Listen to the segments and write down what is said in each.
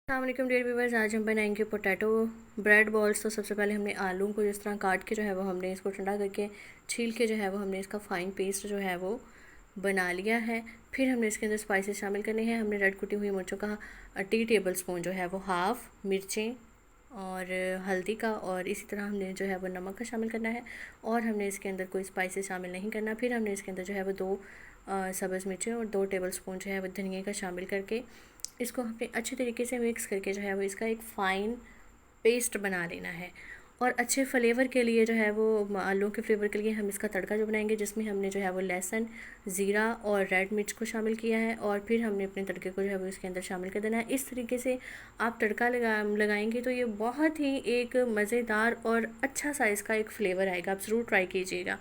अस्सलाम dear viewers, आज हम बनाएंगे पोटैटो ब्रेड बॉल्स। तो सबसे पहले हमने आलू को जिस तरह काट के जो है वो हमने इसको ठंडा करके छील के जो है वो हमने इसका फ़ाइन पेस्ट जो है वो बना लिया है। फिर हमने इसके अंदर स्पाइसेस शामिल करने हैं। हमने रेड कुटी हुई मिर्चों का 2 टेबल स्पून जो है वो हाफ़ मिर्चें और हल्दी का, और इसी तरह हमने जो है वो नमक का शामिल करना है। और हमने इसके अंदर कोई स्पाइसेस शामिल नहीं करना। फिर हमने इसके अंदर जो है वो 2 सब्ज़ मिर्चें और 2 टेबल स्पून जो है वो धनिया का शामिल करके इसको हमें अच्छे तरीके से मिक्स करके जो है वो इसका एक फ़ाइन पेस्ट बना लेना है। और अच्छे फ्लेवर के लिए जो है वो आलू के फ्लेवर के लिए हम इसका तड़का जो बनाएंगे, जिसमें हमने जो है वो लहसुन, ज़ीरा और रेड मिर्च को शामिल किया है। और फिर हमने अपने तड़के को जो है वो इसके अंदर शामिल कर देना है। इस तरीके से आप तड़का लगाएंगे तो ये बहुत ही एक मज़ेदार और अच्छा सा इसका एक फ़्लेवर आएगा। आप ज़रूर ट्राई कीजिएगा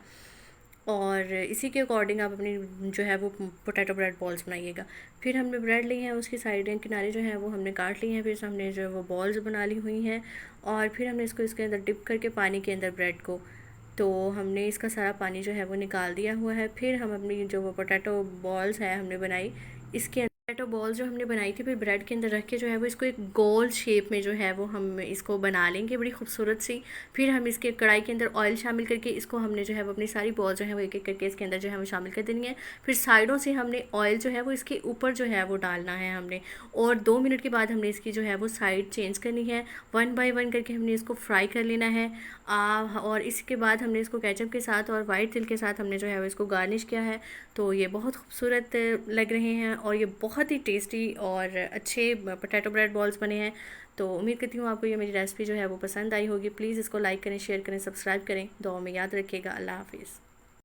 और इसी के अकॉर्डिंग आप अपनी जो है वो पोटैटो ब्रेड बॉल्स बनाइएगा। फिर हमने ब्रेड ली हैं, उसकी साइडें किनारे जो हैं वो हमने काट ली हैं। फिर हमने जो है वो बॉल्स बना ली हुई हैं और फिर हमने इसको इसके अंदर डिप करके पानी के अंदर ब्रेड को, तो हमने इसका सारा पानी जो है वो निकाल दिया हुआ है। फिर हम अपनी जो वो पोटैटो बॉल्स है हमने बनाई, इसके पोटैटो बॉल्स जो हमने बनाई थी फिर ब्रेड के अंदर रख के जो है वो इसको एक गोल शेप में जो है वो हम इसको बना लेंगे बड़ी खूबसूरत सी। फिर हम इसके कढ़ाई के अंदर ऑयल शामिल करके इसको हमने जो है वो अपनी सारी बॉल जो है वो एक एक करके इसके अंदर जो है वो शामिल कर देनी है। फिर साइडों से हमने ऑयल जो है वो इसके ऊपर जो है वो डालना है हमने, और 2 मिनट के बाद हमने इसकी जो है वो साइड चेंज करनी है। 1 बाय 1 करके हमने इसको फ्राई कर लेना है। और इसके बाद हमने इसको केचप के साथ और वाइट तिल के साथ हमने जो है वो इसको गार्निश किया है। तो ये बहुत खूबसूरत लग रहे हैं और ये बहुत ही टेस्टी और अच्छे पोटैटो ब्रेड बॉल्स बने हैं। तो उम्मीद करती हूँ आपको ये मेरी रेसिपी जो है वो पसंद आई होगी। प्लीज़ इसको लाइक करें, शेयर करें, सब्सक्राइब करें। दुआ में याद रखिएगा। अल्लाह हाफिज़।